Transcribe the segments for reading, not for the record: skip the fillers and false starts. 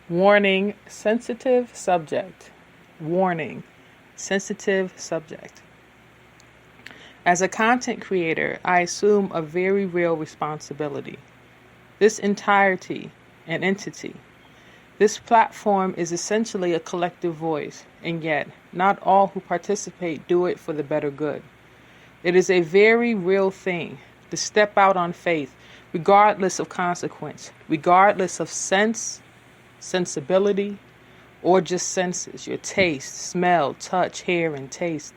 Warning, sensitive subject. Warning, sensitive subject. As a content creator, I assume a very real responsibility. This entirety, an entity. This platform is essentially a collective voice, and yet, not all who participate do it for the better good. It is a very real thing to step out on faith, regardless of consequence, regardless of sensibility, or just senses, your taste, smell, touch, hear, and taste.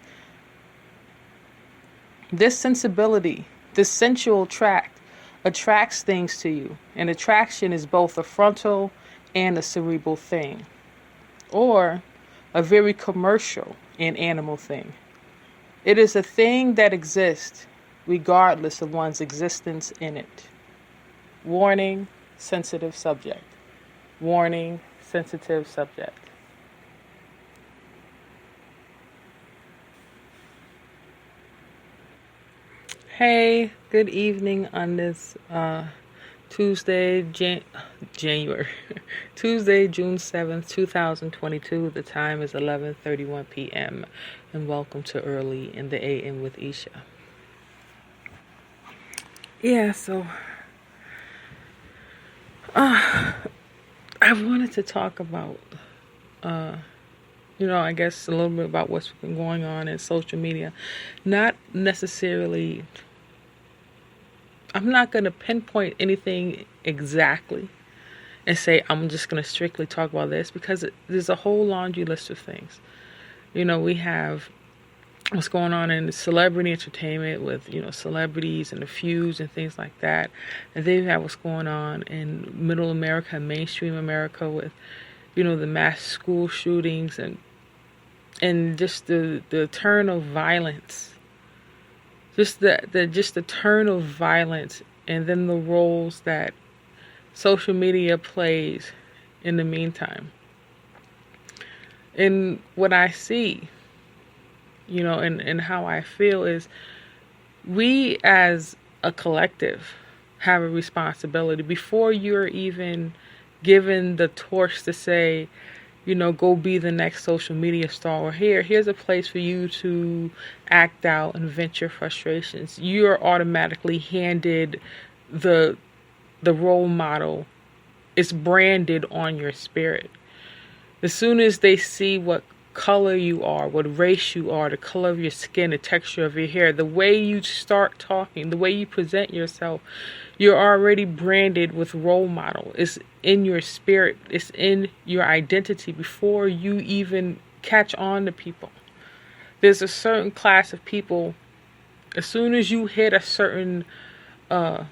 This sensibility, this sensual tract, attracts things to you, and attraction is both a frontal and a cerebral thing, or a very commercial and animal thing. It is a thing that exists regardless of one's existence in it. Warning, sensitive subject. Warning, sensitive subject. Hey, good evening on this Tuesday, January, Tuesday, June 7th, 2022. The time is 11:31 p.m. and welcome to Early in the A.M. with Isha. Yeah, so I wanted to talk about, I guess a little bit about what's been going on in social media. Not necessarily, I'm not going to pinpoint anything exactly and say I'm just going to strictly talk about this, because there's a whole laundry list of things. We have what's going on in celebrity entertainment with, celebrities and the feuds and things like that. And then you have what's going on in middle America, mainstream America with, the mass school shootings and just the turn of violence. Just the turn of violence, and then the roles that social media plays in the meantime. And what I see, and how I feel is we as a collective have a responsibility before you're even given the torch to say, go be the next social media star, or here's a place for you to act out and vent your frustrations. You're automatically handed the role model. It's branded on your spirit. As soon as they see what color you are, what race you are, the color of your skin, the texture of your hair, the way you start talking, the way you present yourself, you're already branded with role model. It's in your spirit. It's in your identity before you even catch on to people. There's a certain class of people, as soon as you hit a certain a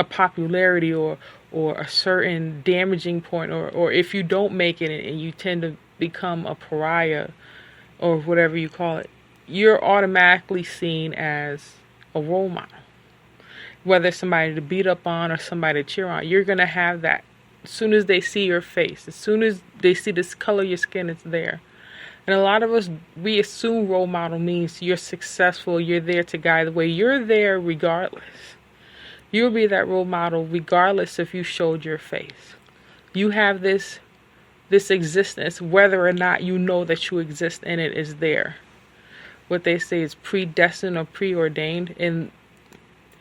popularity or a certain damaging point, or if you don't make it and you tend to become a pariah or whatever you call it, you're automatically seen as a role model. Whether it's somebody to beat up on or somebody to cheer on, you're going to have that. As soon as they see your face, as soon as they see this color of your skin, it's there. And a lot of us, we assume role model means you're successful, you're there to guide the way. You're there regardless. You'll be that role model regardless if you showed your face. You have this existence, whether or not you know that you exist in it, is there. What they say is predestined or preordained. And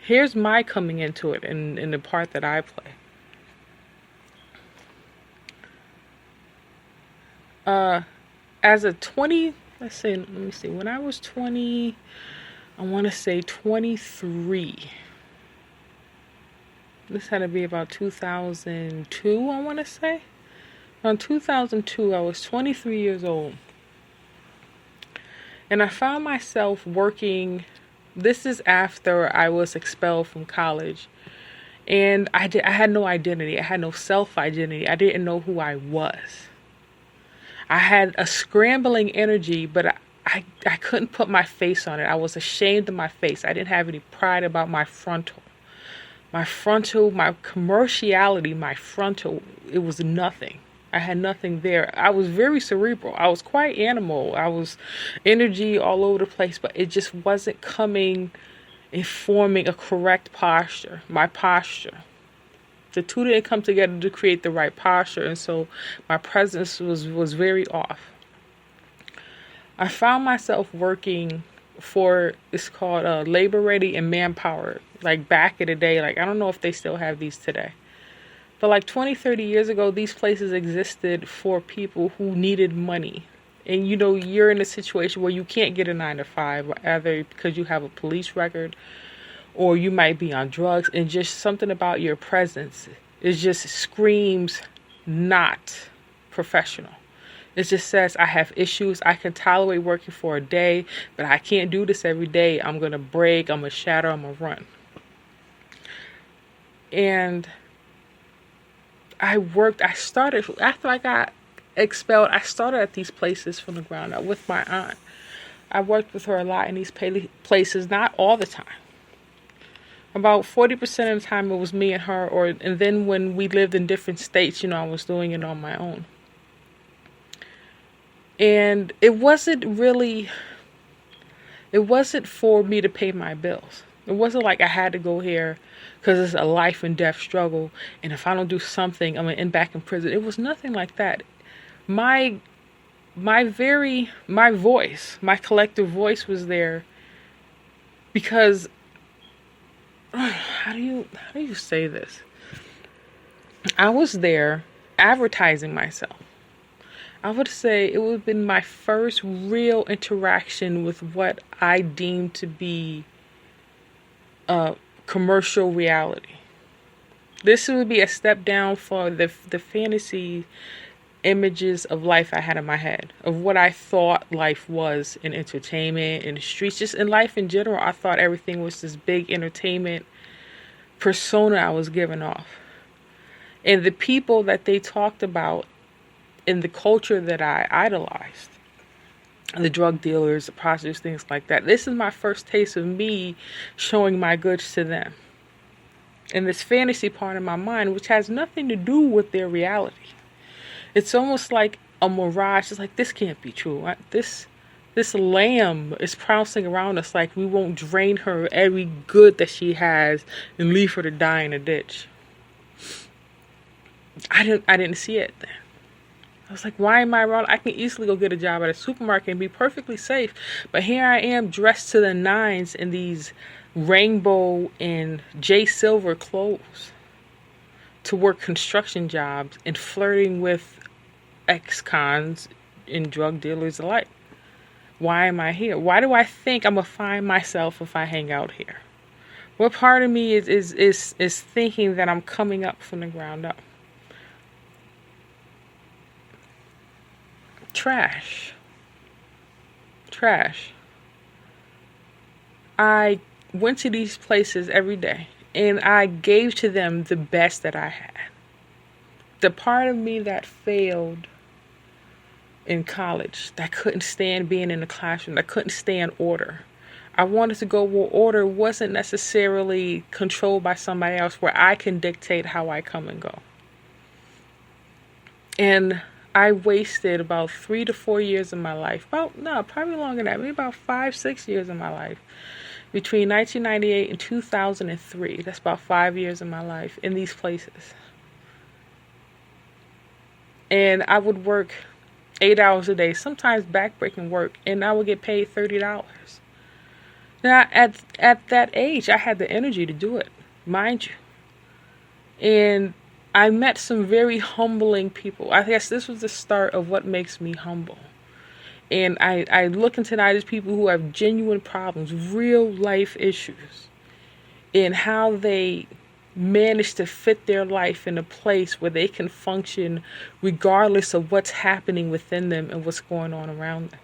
here's my coming into it in the part that I play. As a 20, let me see, when I was 20, I want to say 23. This had to be about 2002, I want to say. Around 2002, I was 23 years old. And I found myself working. This is after I was expelled from college. And I had no identity. I had no self-identity. I didn't know who I was. I had a scrambling energy, but I couldn't put my face on it. I was ashamed of my face. I didn't have any pride about my frontal. My commerciality, my frontal, it was nothing. I had nothing there. I was very cerebral. I was quite animal. I was energy all over the place, but it just wasn't coming and forming a correct posture, my posture. The two didn't come together to create the right posture, and so my presence was very off. I found myself working for, it's called Labor Ready and Manpower, like back in the day. Like, I don't know if they still have these today. But like 20, 30 years ago, these places existed for people who needed money. And you know, you're in a situation where you can't get a 9 to 5, either because you have a police record or you might be on drugs, and just something about your presence, it just screams not professional. It just says, I have issues. I can tolerate working for a day, but I can't do this every day. I'm going to break. I'm going to shatter. I'm going to run. And I started, after I got expelled, I started at these places from the ground up with my aunt. I worked with her a lot in these places, not all the time. About 40% of the time it was me and her, and then when we lived in different states, you know, I was doing it on my own. And it wasn't for me to pay my bills. It wasn't like I had to go here because it's a life and death struggle, and if I don't do something, I'm going to end back in prison. It was nothing like that. My voice, my collective voice was there because, how do you say this? I was there advertising myself. I would say it would have been my first real interaction with what I deemed to be commercial reality. This would be a step down for the fantasy images of life I had in my head, of what I thought life was in entertainment, in the streets, just in life in general. I thought everything was this big entertainment persona I was giving off. And the people that they talked about in the culture that I idolized, the drug dealers, the prostitutes, things like that. This is my first taste of me showing my goods to them. And this fantasy part of my mind, which has nothing to do with their reality. It's almost like a mirage. It's like, this can't be true. This lamb is prancing around us like we won't drain her every good that she has and leave her to die in a ditch. I didn't see it then. I was like, why am I wrong? I can easily go get a job at a supermarket and be perfectly safe. But here I am dressed to the nines in these rainbow and J Silver clothes to work construction jobs and flirting with ex-cons and drug dealers alike. Why am I here? Why do I think I'm going to find myself if I hang out here? What part of me is thinking that I'm coming up from the ground up? Trash. I went to these places every day and I gave to them the best that I had. The part of me that failed in college, that couldn't stand being in the classroom, that couldn't stand order. I wanted to go where order wasn't necessarily controlled by somebody else, where I can dictate how I come and go. And I wasted about 3 to 4 years of my life. Probably longer than that. Maybe about 5, 6 years of my life. Between 1998 and 2003. That's about 5 years of my life in these places. And I would work 8 hours a day, sometimes backbreaking work, and I would get paid $30. Now, at that age, I had the energy to do it, mind you. And I met some very humbling people. I guess this was the start of what makes me humble. And I look into that as people who have genuine problems, real life issues, and how they manage to fit their life in a place where they can function regardless of what's happening within them and what's going on around them.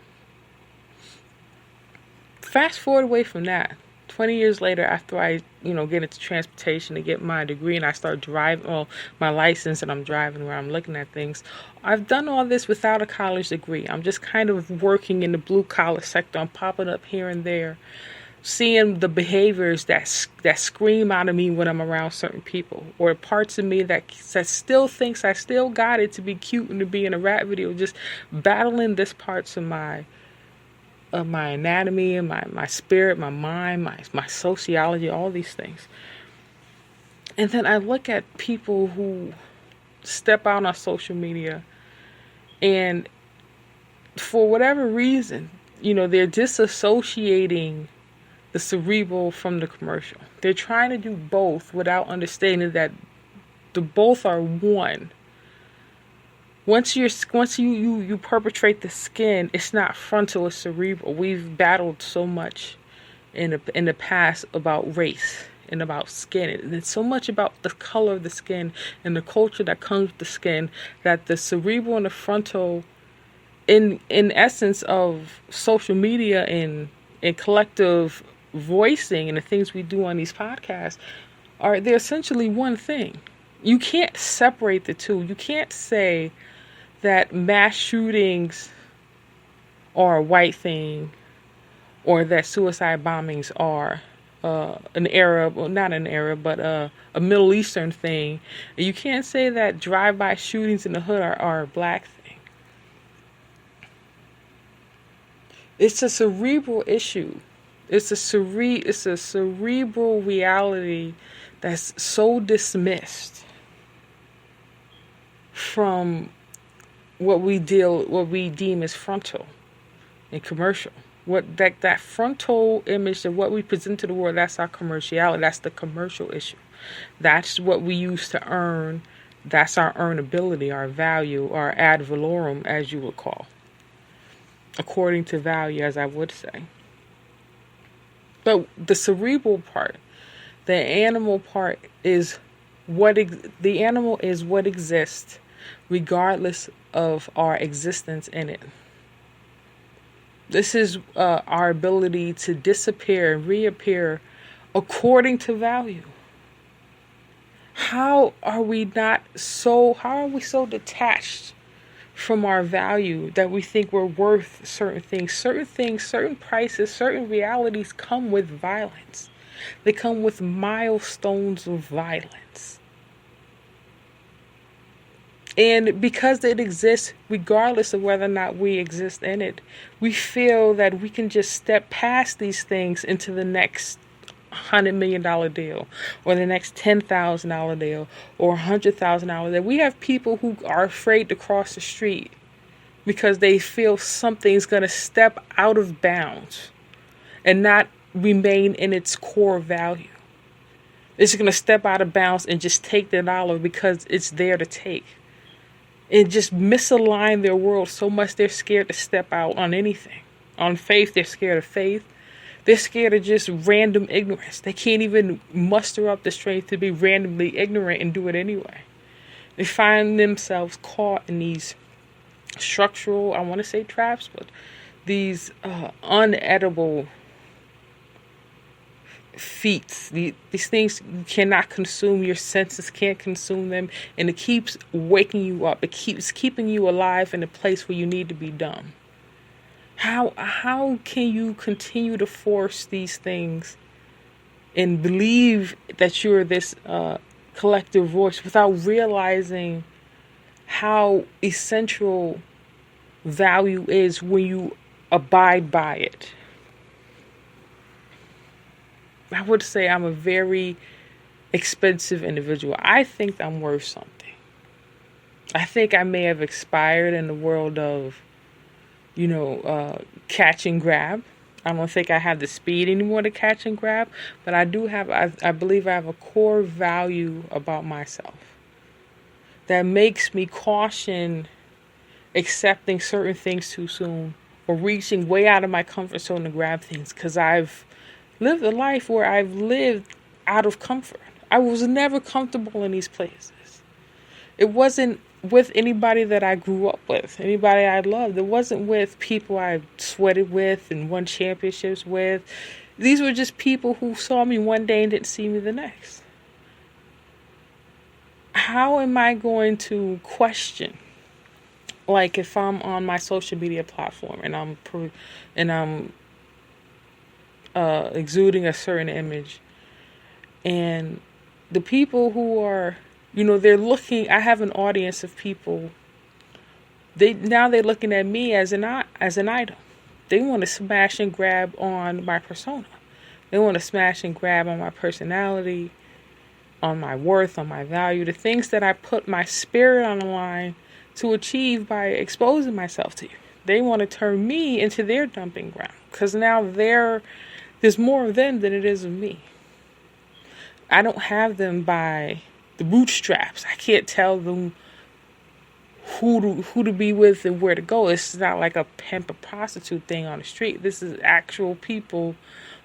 Fast forward away from that. 20 years later, after I, get into transportation to get my degree and I start driving, my license, and I'm driving where I'm looking at things, I've done all this without a college degree. I'm just kind of working in the blue collar sector. I'm popping up here and there, seeing the behaviors that scream out of me when I'm around certain people, or parts of me that still thinks I still got it to be cute and to be in a rap video, just battling this parts of my anatomy and my spirit, my mind, my sociology, all these things. And then I look at people who step out on social media and for whatever reason, they're disassociating the cerebral from the commercial. They're trying to do both without understanding that the both are one. Once you perpetrate the skin, it's not frontal, it's cerebral. We've battled so much in the past about race and about skin, and it's so much about the color of the skin and the culture that comes with the skin, that the cerebral and the frontal, in essence of social media and collective voicing and the things we do on these podcasts, they're essentially one thing. You can't separate the two. You can't say that mass shootings are a white thing or that suicide bombings are an Arab, well, not an Arab, but a Middle Eastern thing. And you can't say that drive-by shootings in the hood are a black thing. It's a cerebral issue. It's a cerebral reality that's so dismissed from what we deem as frontal and commercial. What that frontal image of what we present to the world, that's our commerciality. That's the commercial issue. That's what we use to earn. That's our earnability, our value, our ad valorem, as you would call. According to value, as I would say. But the cerebral part, the animal part, is what the animal is what exists regardless of our existence in it. This is our ability to disappear and reappear according to value. How are we so detached from our value that we think we're worth certain things? Certain prices, certain realities come with violence. They come with milestones of violence. And because it exists, regardless of whether or not we exist in it, we feel that we can just step past these things into the next $100 million deal, or the next $10,000 deal, or $100,000 deal. We have people who are afraid to cross the street because they feel something's going to step out of bounds and not remain in its core value. It's going to step out of bounds and just take the dollar because it's there to take. And just misalign their world so much they're scared to step out on anything. On faith, they're scared of faith. They're scared of just random ignorance. They can't even muster up the strength to be randomly ignorant and do it anyway. They find themselves caught in these structural, I want to say traps, but these unedible feats. These things you cannot consume. Your senses can't consume them. And it keeps waking you up. It keeps keeping you alive in a place where you need to be dumb. How can you continue to force these things and believe that you're this collective voice without realizing how essential value is when you abide by it? I would say I'm a very expensive individual. I think I'm worth something. I think I may have expired in the world of, catch and grab. I don't think I have the speed anymore to catch and grab, but I believe I have a core value about myself that makes me caution accepting certain things too soon or reaching way out of my comfort zone to grab things, because I've lived a life where I've lived out of comfort. I was never comfortable in these places. It wasn't with anybody that I grew up with, anybody I loved. It wasn't with people I sweated with and won championships with. These were just people who saw me one day and didn't see me the next. How am I going to question? Like if I'm on my social media platform and I'm exuding a certain image, and the people who are, they're looking. I have an audience of people. They're looking at me as an item. They want to smash and grab on my persona. They want to smash and grab on my personality. on my worth, on my value, the things that I put my spirit on the line to achieve by exposing myself to you. They want to turn me into their dumping ground because now there's more of them than it is of me. I don't have them by the bootstraps. I can't tell them who to be with and where to go. It's not like a pimp or prostitute thing on the street. This is actual people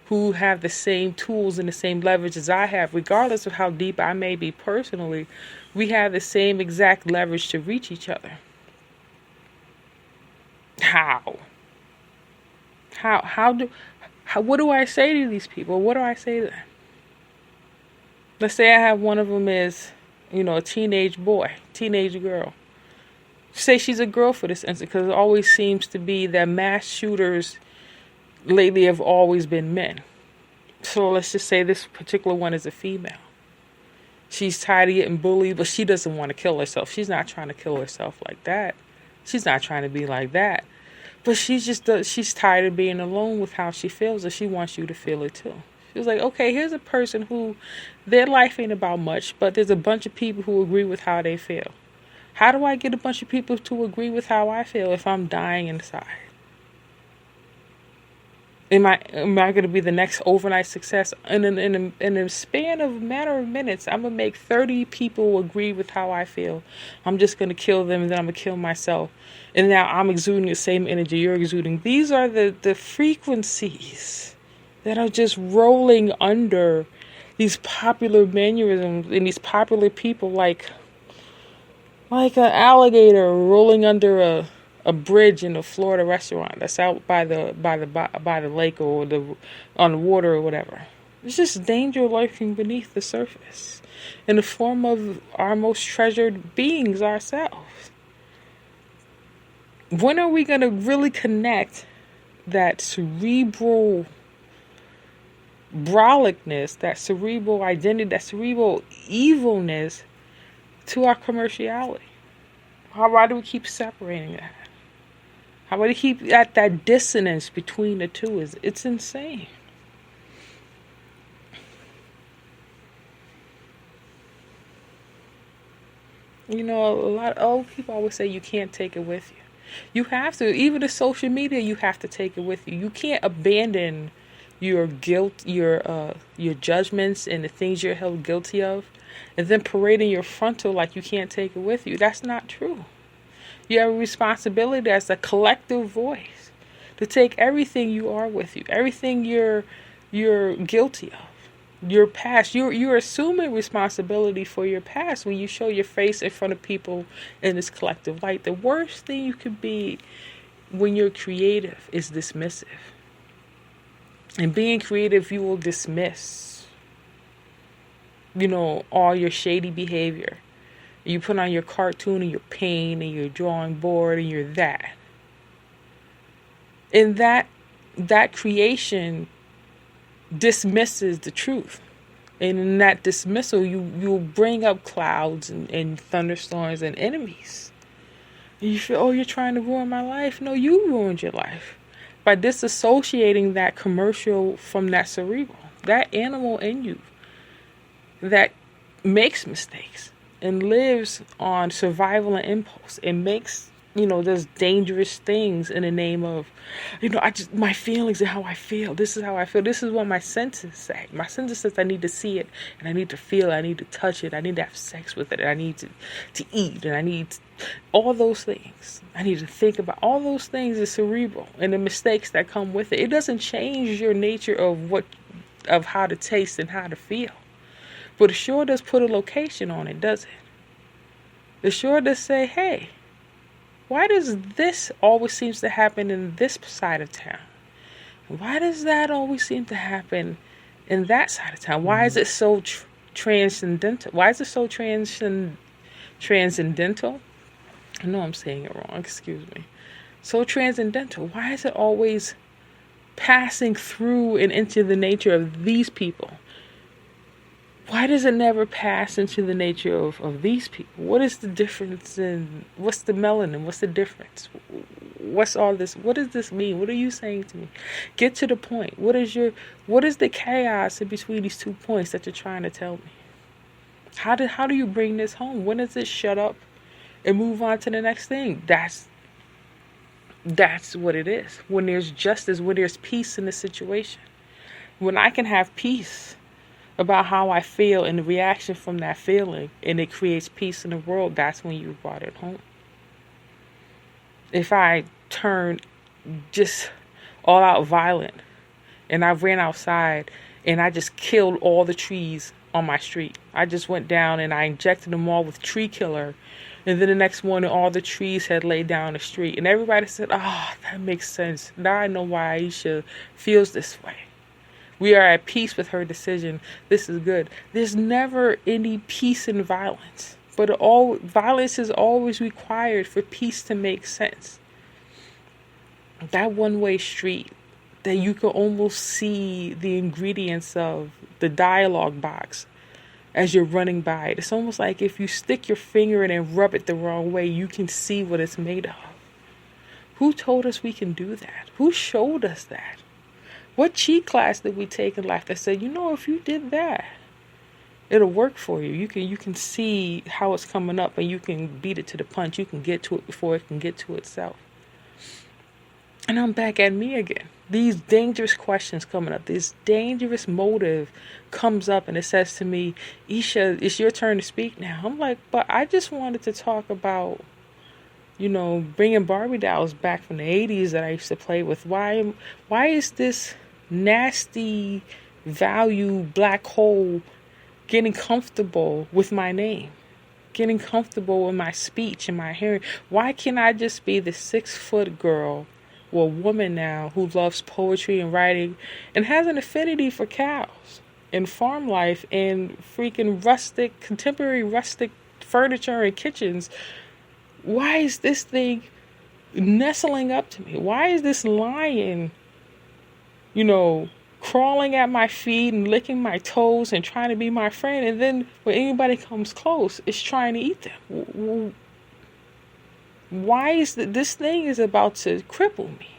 who have the same tools and the same leverage as I have, regardless of how deep I may be personally. We have the same exact leverage to reach each other. How? What do I say to these people? What do I say to them? Let's say I have one of them is, a teenage boy, teenage girl. Say she's a girl for this instance, because it always seems to be that mass shooters lately have always been men. So let's just say this particular one is a female. She's tired of getting bullied, but she doesn't want to kill herself. She's not trying to kill herself like that. She's not trying to be like that. But she's tired of being alone with how she feels, and she wants you to feel it too. She was like, okay, here's a person who their life ain't about much, but there's a bunch of people who agree with how they feel. How do I get a bunch of people to agree with how I feel if I'm dying inside? Am I going to be the next overnight success? In a span of a matter of minutes, I'm going to make 30 people agree with how I feel. I'm just going to kill them, and then I'm going to kill myself. And now I'm exuding the same energy you're exuding. These are the frequencies that are just rolling under these popular mannerisms and these popular people like an alligator rolling under a bridge in a Florida restaurant that's out by the lake or on the water or whatever. It's just danger lurking beneath the surface in the form of our most treasured beings ourselves. When are we going to really connect that cerebral brawlicness, that cerebral identity, that cerebral evilness to our commerciality? Why do we keep separating that? How do we keep that dissonance between the two? It's insane. A lot of old people always say you can't take it with you. You have to. Even the social media, you have to take it with you. You can't abandon your guilt, your judgments, and the things you're held guilty of, and then parading your frontal like you can't take it with you. That's not true. You have a responsibility as a collective voice to take everything you are with you, everything you're guilty of, your past. You're assuming responsibility for your past when you show your face in front of people in this collective light. The worst thing you could be when you're creative is dismissive. And being creative, you will dismiss, all your shady behavior. You put on your cartoon and your paint and your drawing board and you're that. And that creation dismisses the truth. And in that dismissal, you'll bring up clouds and thunderstorms and enemies. And you feel, you're trying to ruin my life. No, you ruined your life by disassociating that commercial from that cerebral, that animal in you that makes mistakes and lives on survival and impulse and makes, does dangerous things in the name of, my feelings and how I feel. This is how I feel. This is what my senses say. My senses says I need to see it and I need to feel it. I need to touch it. I need to have sex with it. I need to eat and I need all those things. I need to think about all those things is cerebral and the mistakes that come with it. It doesn't change your nature of how to taste and how to feel. But it sure does put a location on it, does it? It sure does say, hey, why does this always seems to happen in this side of town? Why does that always seem to happen in that side of town? Why is it so transcendental? Why is it so transcendental? I know I'm saying it wrong, excuse me. So transcendental. Why is it always passing through and into the nature of these people? Why does it never pass into the nature of these people? What is the difference what's the melanin? What's the difference? What's all this? What does this mean? What are you saying to me? Get to the point. What is the chaos in between these 2 points that you're trying to tell me? How do you bring this home? When does it shut up and move on to the next thing? That's what it is. When there's justice, when there's peace in the situation. When I can have peace about how I feel and the reaction from that feeling, and it creates peace in the world, that's when you brought it home. If I turn just all out violent and I ran outside and I just killed all the trees on my street, I just went down and I injected them all with tree killer, and then the next morning all the trees had laid down the street, and everybody said, "Oh, that makes sense. Now I know why Aisha feels this way. We are at peace with her decision. This is good." There's never any peace in violence, but violence is always required for peace to make sense. That one-way street that you can almost see the ingredients of the dialogue box as you're running by it. It's almost like if you stick your finger in and rub it the wrong way, you can see what it's made of. Who told us we can do that? Who showed us that? What cheat class did we take in life that said, if you did that, it'll work for you. You can see how it's coming up and you can beat it to the punch. You can get to it before it can get to itself. And I'm back at me again. These dangerous questions coming up. This dangerous motive comes up and it says to me, "Isha, it's your turn to speak now." I'm like, but I just wanted to talk about, bringing Barbie dolls back from the 80s that I used to play with. Why is this nasty value black hole getting comfortable with my name? Getting comfortable with my speech and my hearing? Why can't I just be the 6-foot girl, or woman now, who loves poetry and writing and has an affinity for cows and farm life and freaking contemporary rustic furniture and kitchens? Why is this thing nestling up to me? Why is this lion, crawling at my feet and licking my toes and trying to be my friend? And then when anybody comes close, it's trying to eat them. Why is this thing is about to cripple me?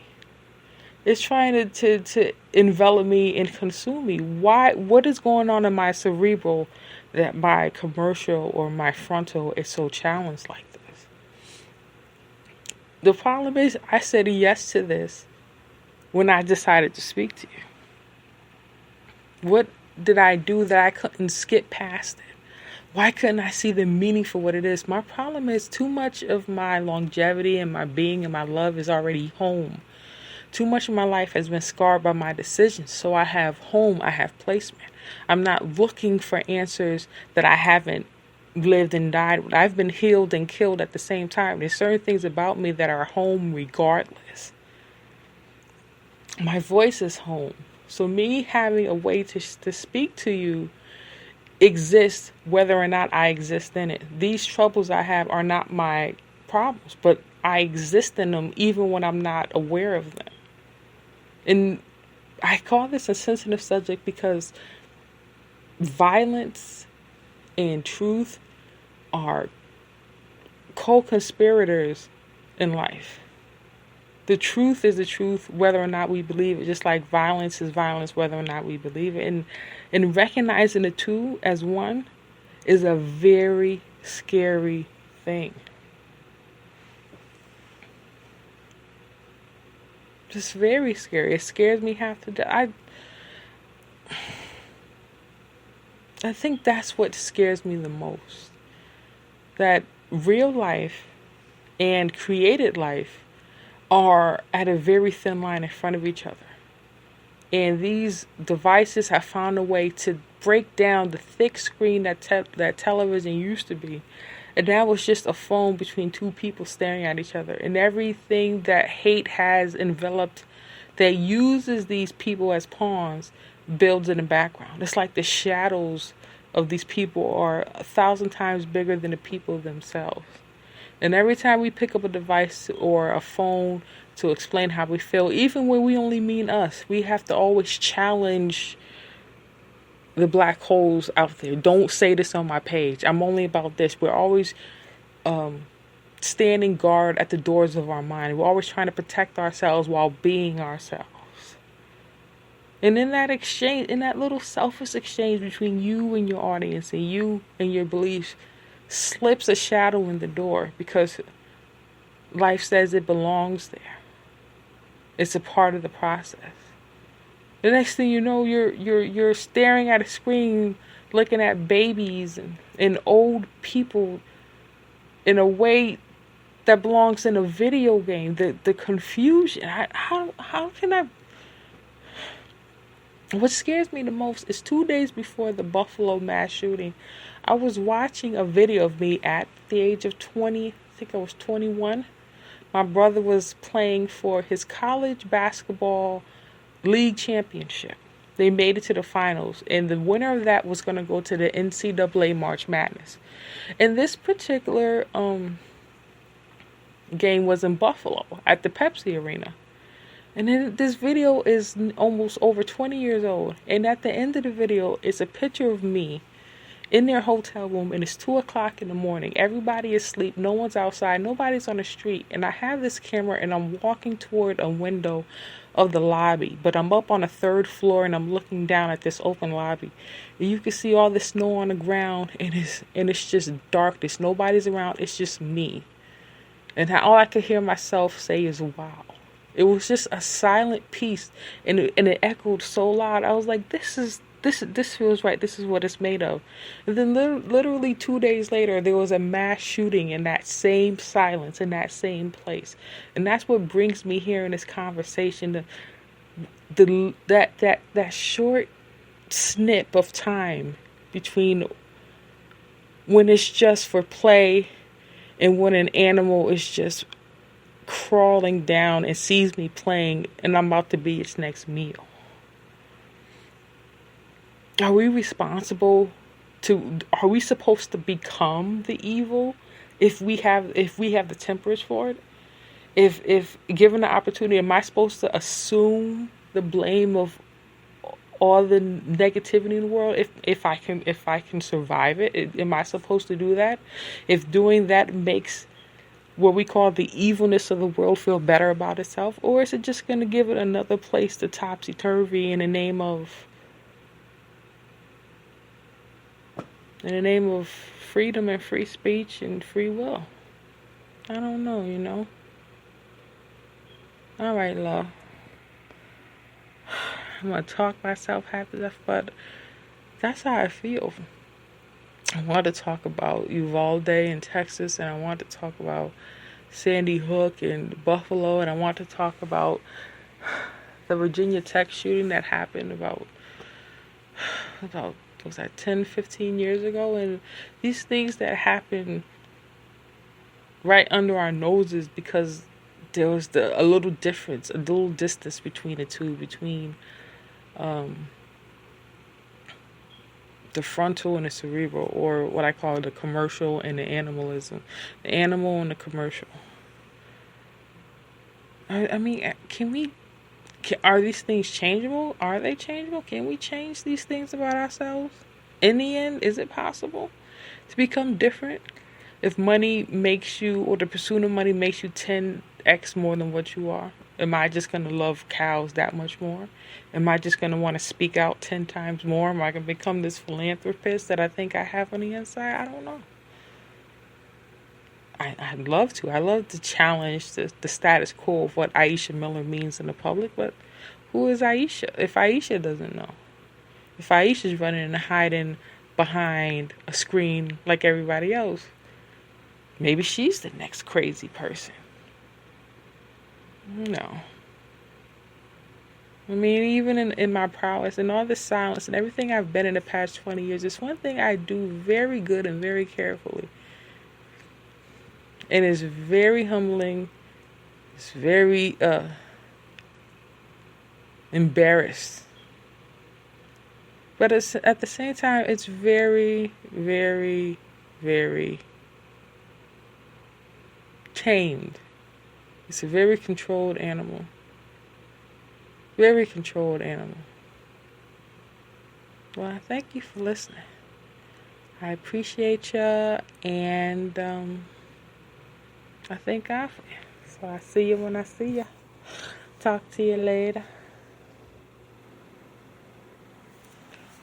It's trying to envelop me and consume me. Why? What is going on in my cerebral that my commercial or my frontal is so challenged like this? The problem is I said yes to this when I decided to speak to you. What did I do that I couldn't skip past it? Why couldn't I see the meaning for what it is? My problem is too much of my longevity and my being and my love is already home. Too much of my life has been scarred by my decisions. So I have home, I have placement. I'm not looking for answers that I haven't lived and died with. I've been healed and killed at the same time. There's certain things about me that are home regardless. My voice is home. So me having a way to speak to you exists whether or not I exist in it. These troubles I have are not my problems, but I exist in them even when I'm not aware of them. And I call this a sensitive subject because violence and truth are co-conspirators in life. The truth is the truth whether or not we believe it, just like violence is violence whether or not we believe it. And recognizing the two as one is a very scary thing. Just very scary. It scares me half to death. I think that's what scares me the most. That real life and created life are at a very thin line in front of each other. And these devices have found a way to break down the thick screen that television used to be. And that was just a phone between two people staring at each other. And everything that hate has enveloped that uses these people as pawns builds in the background. It's like the shadows of these people are 1,000 times bigger than the people themselves. And every time we pick up a device or a phone to explain how we feel, even when we only mean us, we have to always challenge the black holes out there. Don't say this on my page. I'm only about this. We're always standing guard at the doors of our mind. We're always trying to protect ourselves while being ourselves. And in that exchange, in that little selfish exchange between you and your audience and you and your beliefs, slips a shadow in the door because life says it belongs there. It's a part of the process. The next thing you know, you're staring at a screen, looking at babies and old people in a way that belongs in a video game. The confusion. How can I? What scares me the most is 2 days before the Buffalo mass shooting, I was watching a video of me at the age of 20. I think I was 21. My brother was playing for his college basketball league championship. They made it to the finals, and the winner of that was going to go to the NCAA March Madness. And this particular game was in Buffalo at the Pepsi Arena. And then this video is almost over 20 years old. And at the end of the video is a picture of me in their hotel room, and it's 2 o'clock in the morning. Everybody is asleep. No one's outside. Nobody's on the street. And I have this camera, and I'm walking toward a window of the lobby. But I'm up on the 3rd floor, and I'm looking down at this open lobby. And you can see all the snow on the ground, and it's just darkness. Nobody's around. It's just me. And all I could hear myself say is, wow. It was just a silent piece, and it echoed so loud. I was like, this feels right. This is what it's made of. And then literally 2 days later, there was a mass shooting in that same silence, in that same place. And that's what brings me here in this conversation. That short snip of time between when it's just for play and when an animal is just crawling down and sees me playing and I'm about to be its next meal. Are we supposed to become the evil if we have the temperance for it? If given the opportunity, am I supposed to assume the blame of all the negativity in the world if I can survive it? Am I supposed to do that? If doing that makes what we call the evilness of the world feel better about itself, or is it just going to give it another place to topsy-turvy in the name of freedom and free speech and free will? I don't know, All right, love. I'm going to talk myself half to death, but that's how I feel. I want to talk about Uvalde in Texas, and I want to talk about Sandy Hook in Buffalo, and I want to talk about the Virginia Tech shooting that happened about was that 10, 15 years ago, and these things that happen right under our noses because there was a little difference, a little distance between the two, between the frontal and the cerebral, or what I call the commercial and the animalism. The animal and the commercial. I mean, are these things changeable? Are they changeable? Can we change these things about ourselves? In the end, is it possible to become different? If money makes you, or the pursuit of money makes you 10x more than what you are, am I just going to love cows that much more? Am I just going to want to speak out 10 times more? Am I going to become this philanthropist that I think I have on the inside? I don't know. I'd love to. I love to challenge the status quo of what Aisha Miller means in the public, but who is Aisha? If Aisha doesn't know. If Aisha's running and hiding behind a screen like everybody else, maybe she's the next crazy person. No. I mean, even in my prowess and all the silence and everything I've been in the past 20 years, it's one thing I do very good and very carefully. And it's very humbling. It's very embarrassed. But it's, at the same time, it's very, very, very tamed. It's a very controlled animal. Very controlled animal. Well, I thank you for listening. I appreciate you, and I thank God for you. So I see you when I see you. Talk to you later.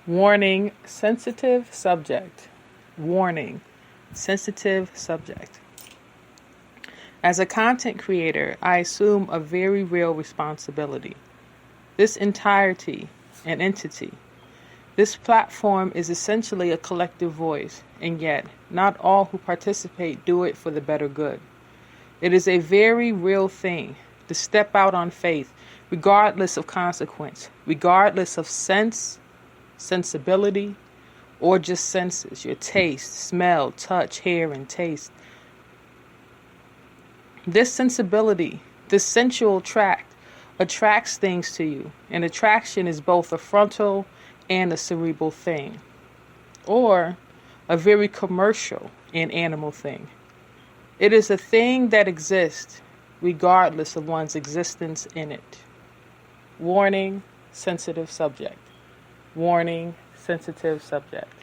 Warning, sensitive subject. Warning, sensitive subject. As a content creator, I assume a very real responsibility. This entirety, an entity. This platform is essentially a collective voice, and yet not all who participate do it for the better good. It is a very real thing to step out on faith, regardless of consequence, regardless of sense, sensibility, or just senses, your taste, smell, touch, hear, and taste. This sensibility, this sensual tract, attracts things to you, and attraction is both a frontal and a cerebral thing, or a very commercial and animal thing. It is a thing that exists regardless of one's existence in it. Warning, sensitive subject. Warning, sensitive subject.